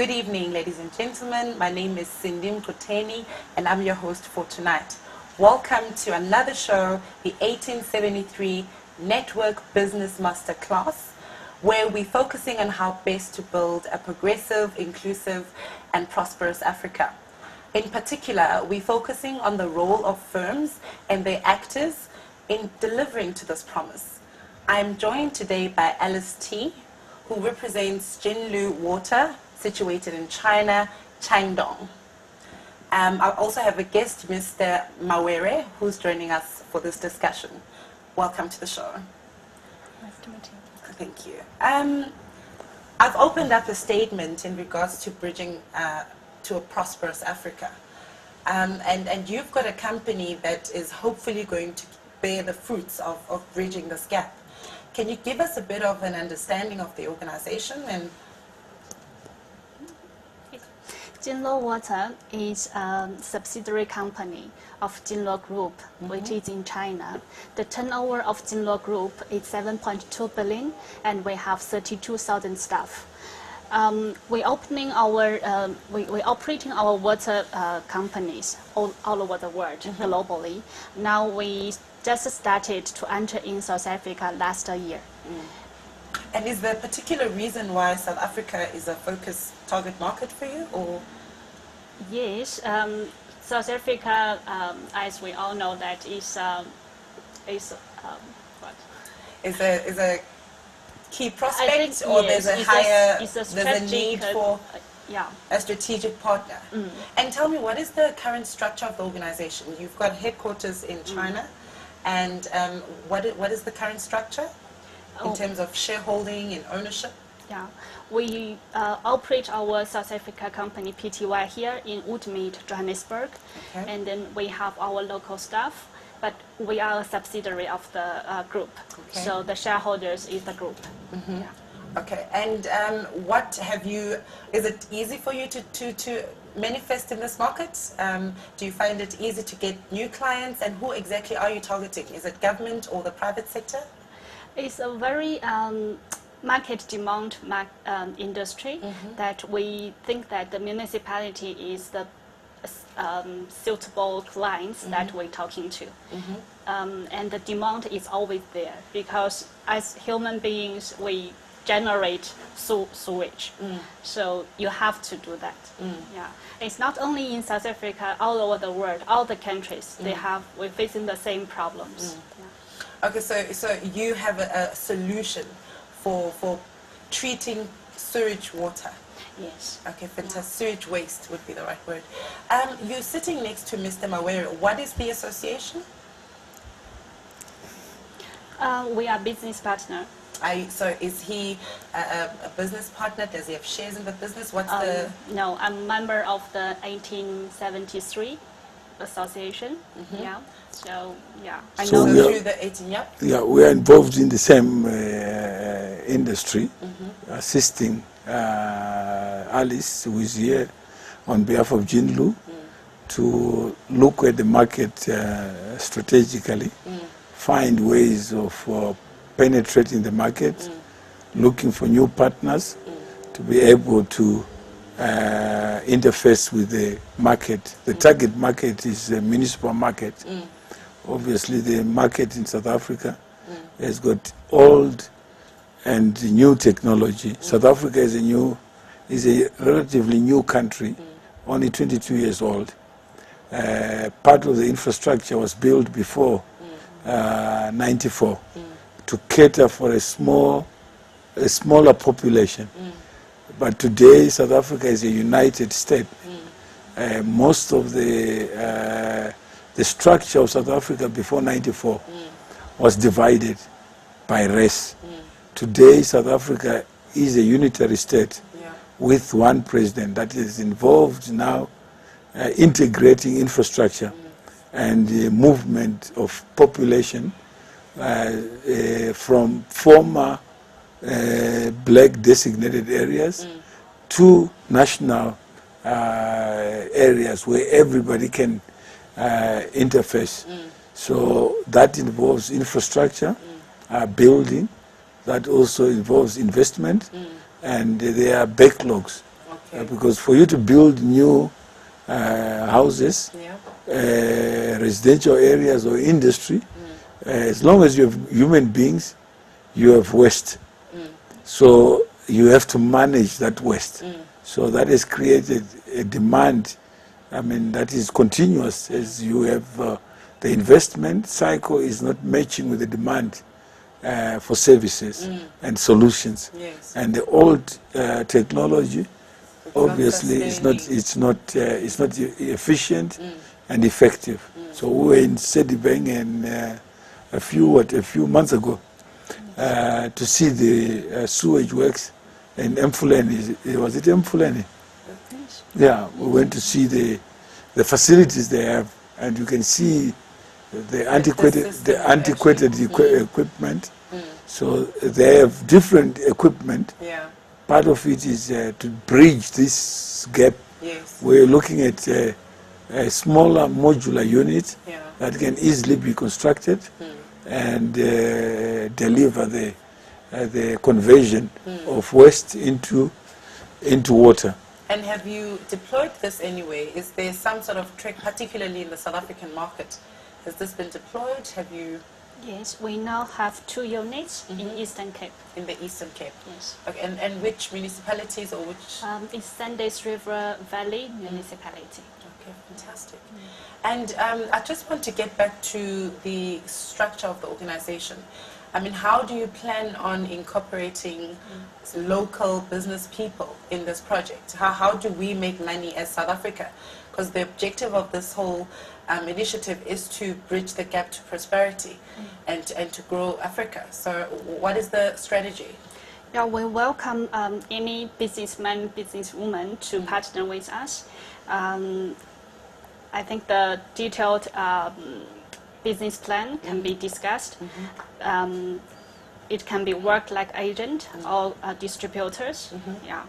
Good evening, ladies and gentlemen. My name is Cindy Mkuteni, and I'm your host for tonight. Welcome to another show, the 1873 Network Business Masterclass, where we're focusing on how best to build a progressive, inclusive, and prosperous Africa. In particular, we're focusing on the role of firms and their actors in delivering to this promise. I'm joined today by Alice T, who represents Jinlu Water, situated in China, Changdong. I also have a guest, Mr. Mawere, who's joining us for this discussion. Welcome to the show. Nice to meet you. Thank you. I've opened up a statement in regards to bridging to a prosperous Africa. And you've got a company that is hopefully going to bear the fruits of bridging this gap. Can you give us a bit of an understanding of the organization? And Jinlu Water is a subsidiary company of Jinlu Group, which is in China. The turnover of Jinlu Group is 7.2 billion, and we have 32,000 staff. We're operating our water companies all over the world, globally. Now we just started to enter in South Africa last year. And is there a particular reason why South Africa is a focus target market for you, or? Yes, South Africa, as we all know, that is what? Is a key prospect, think, or yes, there's a need for a strategic partner? And tell me, what is the current structure of the organization? You've got headquarters in China, and what is the current structure in terms of shareholding and ownership? Yeah, we operate our South Africa company PTY here in Woodmead, Johannesburg, and then we have our local staff, but we are a subsidiary of the group, so the shareholders is the group. Yeah. Okay, and is it easy for you to manifest in this market? Do you find it easy to get new clients, and who exactly are you targeting? Is it government or the private sector? It's a very market demand industry that we think that the municipality is the suitable clients that we're talking to. And the demand is always there, because as human beings we generate sewage, so you have to do that. Yeah, it's not only in South Africa, all over the world, all the countries we're facing the same problems. Yeah. Okay, so you have a solution for treating sewage water. Yes. Okay, fantastic. Sewage waste would be the right word. You're sitting next to Mr. Mawere. What is the association? We are business partner. So is he a business partner? Does he have shares in the business? No, I'm a member of the 1873 association. Yeah. So yeah, I know through the 18. Yeah, we are involved in the same industry, assisting Alice, who is here on behalf of Jinlu, to look at the market strategically, find ways of penetrating the market, looking for new partners to be able to interface with the market. The target market is the municipal market. Obviously, the market in South Africa has got old and new technology. South Africa is a relatively new country, only 22 years old. Part of the infrastructure was built before 94 to cater for a smaller population. But today, South Africa is a united state. Most of the structure of South Africa before 94 was divided by race. Today, South Africa is a unitary state with one president that is involved now integrating infrastructure and the movement of population from former black designated areas to national areas where everybody can interface. So that involves infrastructure, building, that also involves investment, and there are backlogs Okay. Because for you to build new houses, residential areas or industry, as long as you have human beings, you have waste. So you have to manage that waste. So that has created a demand, I mean, that is continuous, as you have the investment cycle is not matching with the demand for services and solutions. Yes. And the old technology, obviously, it's not efficient and effective. So we were in Sedibeng and a few months ago to see the sewage works in Mfuleni. Was it Mfuleni? Yeah, we went to see the facilities they have, and you can see the antiquated equipment. So they have different equipment. Yeah. Part of it is to bridge this gap. Yes. We're looking at a smaller modular unit that can easily be constructed and deliver the conversion of waste into water. And have you deployed this anyway? Is there some sort of trick, particularly in the South African market? Has this been deployed? Have you? Yes, we now have 2 units in Eastern Cape. In the Eastern Cape? Yes. Okay, and which municipalities or which? It's Sandys River Valley Municipality. Okay, fantastic. And I just want to get back to the structure of the organization. I mean, how do you plan on incorporating local business people in this project? How do we make money as South Africa? Because the objective of this whole initiative is to bridge the gap to prosperity and to grow Africa. So what is the strategy? Yeah, we welcome any businessman, businesswoman to partner with us. I think the detailed business plan can be discussed. It can be work like agent or distributors. Yeah.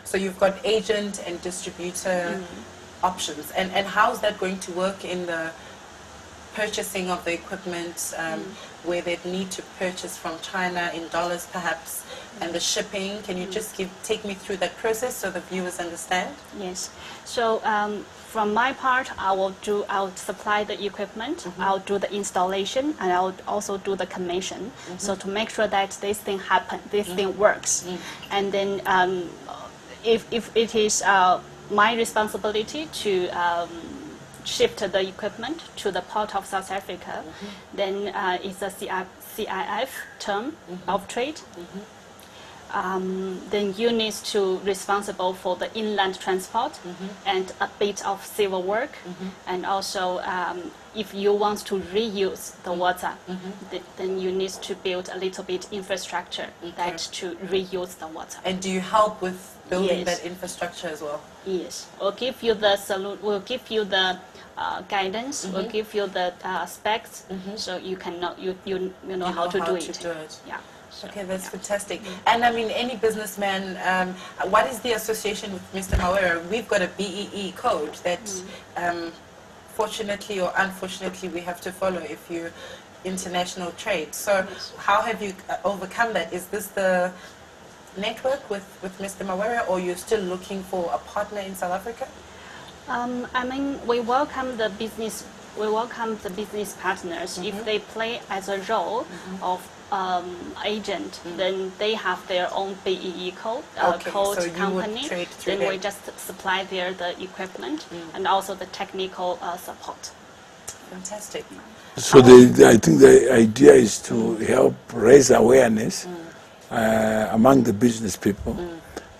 So you've got agent and distributor options. And how's that going to work in the purchasing of the equipment, where they'd need to purchase from China in dollars perhaps, and the shipping? Can you just take me through that process so the viewers understand? Yes. So from my part, I'll supply the equipment, I'll do the installation, and I'll also do the commission. So to make sure that this thing happens, this thing works. And then if it is my responsibility to shift the equipment to the port of South Africa, then it's a CIF term of trade. Then you need to responsible for the inland transport and a bit of civil work, and also if you want to reuse the water, then you need to build a little bit infrastructure that to reuse the water. And do you help with building that infrastructure as well? Yes, we'll give you the we'll give you the guidance. We'll give you the specs, so you can you know how to do it. Yeah. Okay, that's fantastic. And I mean, any businessman, what is the association with Mr. Mawera? We've got a BEE code that, fortunately or unfortunately, we have to follow if you international trade. So how have you overcome that? Is this the network with Mr. Mawera, or you're still looking for a partner in South Africa? I mean, we welcome the business. We welcome the business partners if they play as a role of agent. Then they have their own BEE code, code so company. Then them. we just supply the equipment and also the technical support. Fantastic. So I think the idea is to help raise awareness among the business people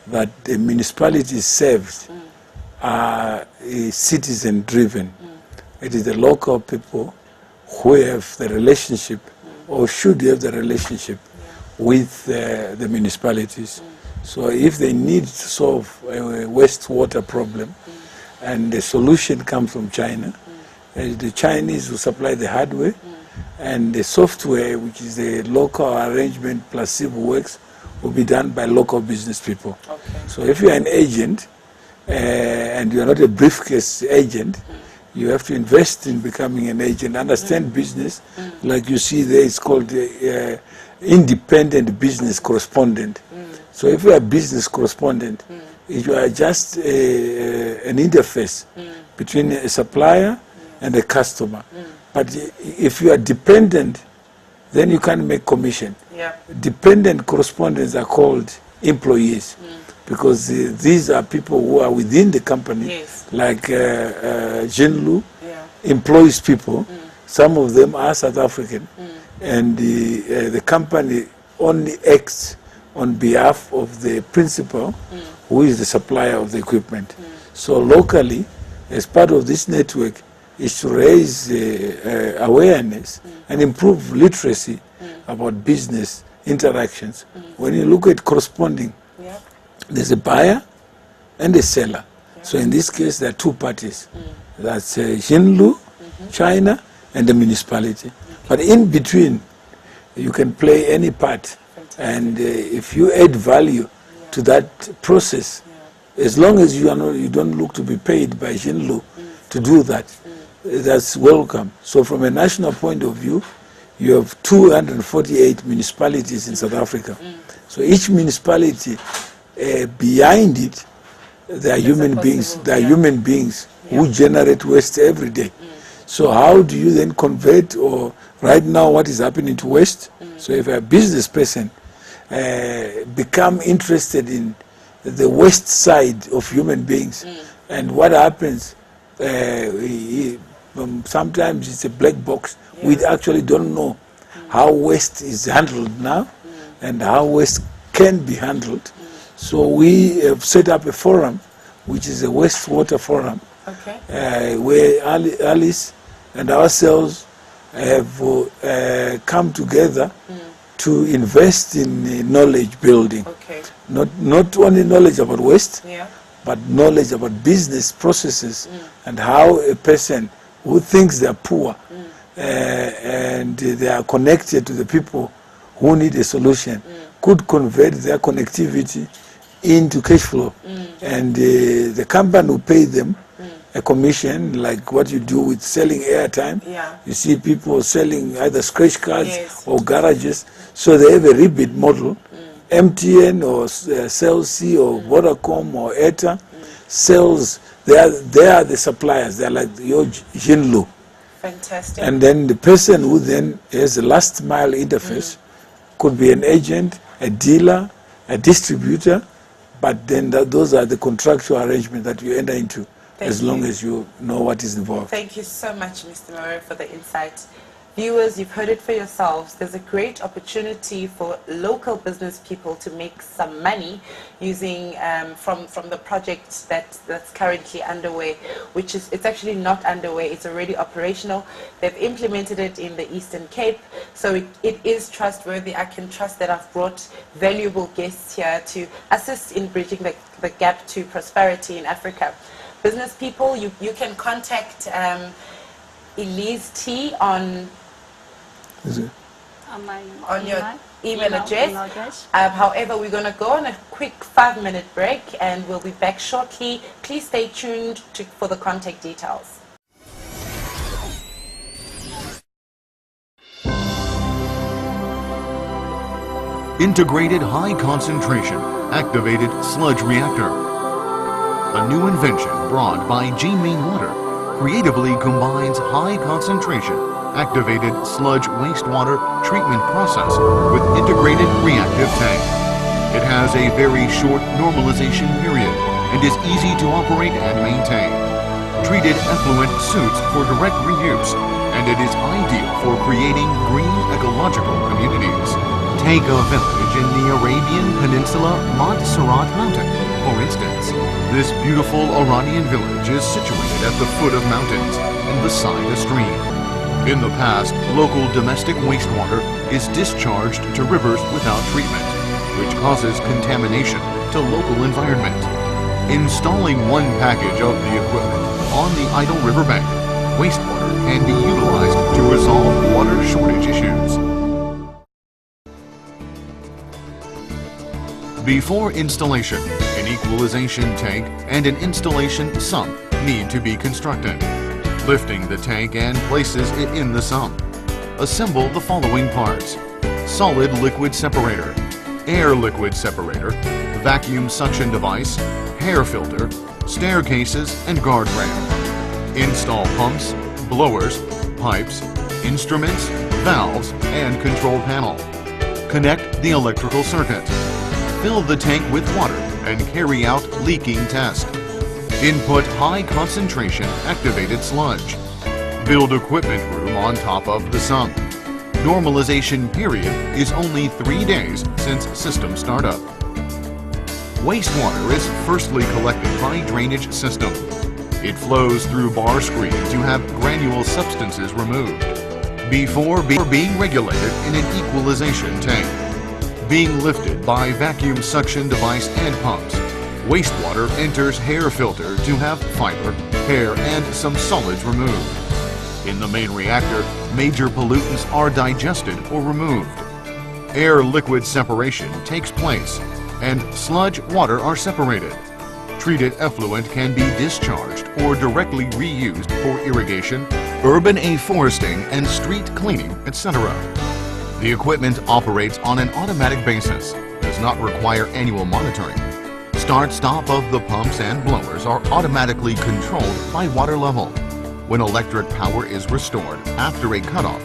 that the municipalities served are citizen-driven. It is the local people who have the relationship or should have the relationship with the municipalities. So if they need to solve a wastewater problem and the solution comes from China, the Chinese will supply the hardware and the software, which is the local arrangement plus civil works, will be done by local business people. So if you're an agent and you're not a briefcase agent, you have to invest in becoming an agent, understand business. Like you see there, it's called independent business correspondent. So if you're a business correspondent, You are just an interface between a supplier and a customer. But if you are dependent, then you can't make commission. Yeah. Dependent correspondents are called employees because these are people who are within the company, Yes. like Jinlu Yeah. employs people. Some of them are South African, and the company only acts on behalf of the principal, who is the supplier of the equipment. So locally, as part of this network, is to raise awareness and improve literacy about business interactions. When you look at corresponding, Yeah. there's a buyer and a seller. So in this case, there are two parties. That's Jinlu, China, and the municipality. But in between, you can play any part. And if you add value to that process, as long as you don't look to be paid by Jinlu to do that, that's welcome. So from a national point of view, you have 248 municipalities in South Africa. So each municipality, behind it, there are human beings. There are human beings who generate waste every day. So how do you then convert, or right now what is happening to waste? So if a business person become interested in the waste side of human beings, and what happens, sometimes it's a black box. We actually don't know how waste is handled now and how waste can be handled. So we have set up a forum, which is a wastewater forum, where Alice and ourselves have come together to invest in knowledge building. Not only knowledge about waste, but knowledge about business processes and how a person who thinks they are poor and they are connected to the people who need a solution could convert their connectivity into cash flow. And the company will pay them a commission, like what you do with selling airtime. You see people selling either scratch cards or garages, so they have a rebate model. MTN or Cell C or Vodacom or ETA sells, they are the suppliers, they are like your Jinlu. Fantastic. And then the person who then has a last mile interface could be an agent, a dealer, a distributor, but then those are the contractual arrangements that you enter into. As long as you know what is involved. Thank you so much, Mr. Moreau, for the insight. Viewers, you've heard it for yourselves. There's a great opportunity for local business people to make some money using from the project that's currently underway, which is, it's actually not underway, it's already operational. They've implemented it in the Eastern Cape, so it is trustworthy. I can trust that I've brought valuable guests here to assist in bridging the gap to prosperity in Africa. Business people, you can contact Elise T on your email address. However, we're going to go on a quick 5-minute break and we'll be back shortly. Please stay tuned for the contact details. Integrated high concentration activated sludge reactor. A new invention brought by G-Main Water creatively combines high concentration activated sludge wastewater treatment process with integrated reactive tank. It has a very short normalization period and is easy to operate and maintain. Treated effluent suits for direct reuse, and it is ideal for creating green ecological communities. Take a village in the Arabian Peninsula Montserrat Mountain, for instance. This beautiful Iranian village is situated at the foot of mountains and beside a stream. In the past, local domestic wastewater is discharged to rivers without treatment, which causes contamination to local environment. Installing one package of the equipment on the idle riverbank, wastewater can be utilized to resolve water shortage issues. Before installation, an equalization tank and an installation sump need to be constructed. Lifting the tank and places it in the sump. Assemble the following parts: solid liquid separator, air liquid separator, vacuum suction device, hair filter, staircases, and guardrail. Install pumps, blowers, pipes, instruments, valves, and control panel. Connect the electrical circuit. Fill the tank with water and carry out leaking test. Input high concentration activated sludge. Build equipment room on top of the sump. Normalization period is only 3 days since system startup. Wastewater is firstly collected by drainage system. It flows through bar screen to have granule substances removed before being regulated in an equalization tank. Being lifted by vacuum suction device and pumps, wastewater enters hair filter to have fiber, hair, and some solids removed. In the main reactor, major pollutants are digested or removed. Air-liquid separation takes place, and sludge water are separated. Treated effluent can be discharged or directly reused for irrigation, urban afforesting, and street cleaning, etc. The equipment operates on an automatic basis, does not require annual monitoring. Start-stop of the pumps and blowers are automatically controlled by water level. When electric power is restored after a cutoff,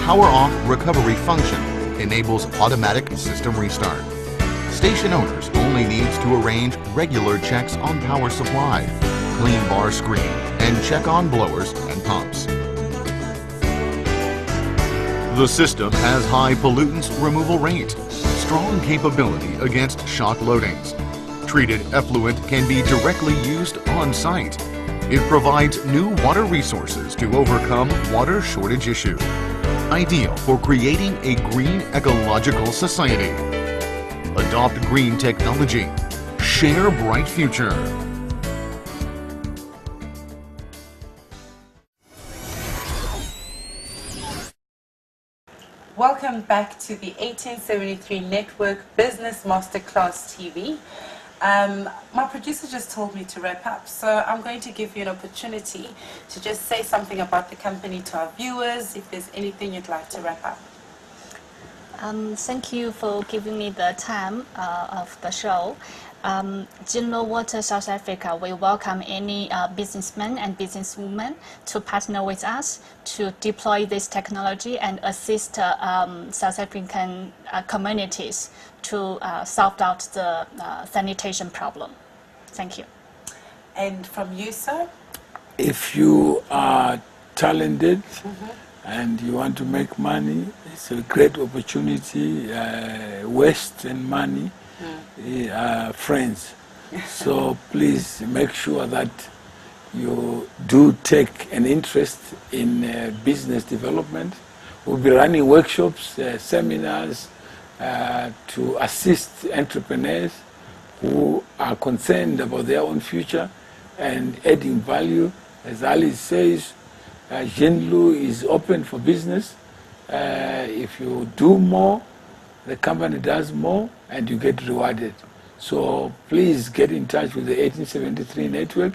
power-off recovery function enables automatic system restart. Station owners only need to arrange regular checks on power supply, clean bar screen, and check on blowers and pumps. The system has high pollutants removal rate, strong capability against shock loadings. Treated effluent can be directly used on site. It provides new water resources to overcome water shortage issue. Ideal for creating a green ecological society. Adopt green technology. Share bright future. Welcome back to the 1873 Network Business Masterclass TV. My producer just told me to wrap up, so I'm going to give you an opportunity to just say something about the company to our viewers, if there's anything you'd like to wrap up. Thank you for giving me the time of the show. Jinlo Water South Africa, we welcome any businessmen and businesswomen to partner with us to deploy this technology and assist South African communities to solve out the sanitation problem. Thank you. And from you, sir? If you are talented and you want to make money, it's a great opportunity. Waste and money are friends. So please make sure that you do take an interest in business development. We'll be running workshops, seminars to assist entrepreneurs who are concerned about their own future and adding value. As Ali says, Jinlo is open for business. If you do more, the company does more and you get rewarded. So please get in touch with the 1873 Network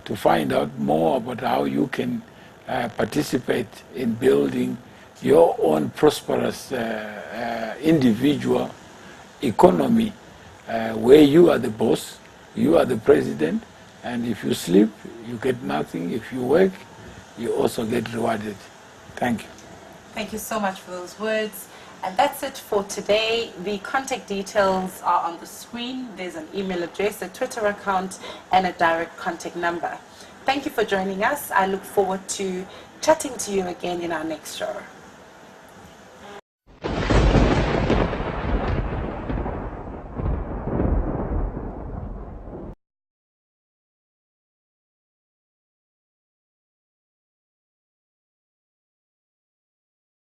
to find out more about how you can participate in building your own prosperous individual economy where you are the boss, you are the president, and if you sleep, you get nothing. If you work, you also get rewarded. Thank you. Thank you so much for those words. And that's it for today. The contact details are on the screen. There's an email address, a Twitter account, and a direct contact number. Thank you for joining us. I look forward to chatting to you again in our next show.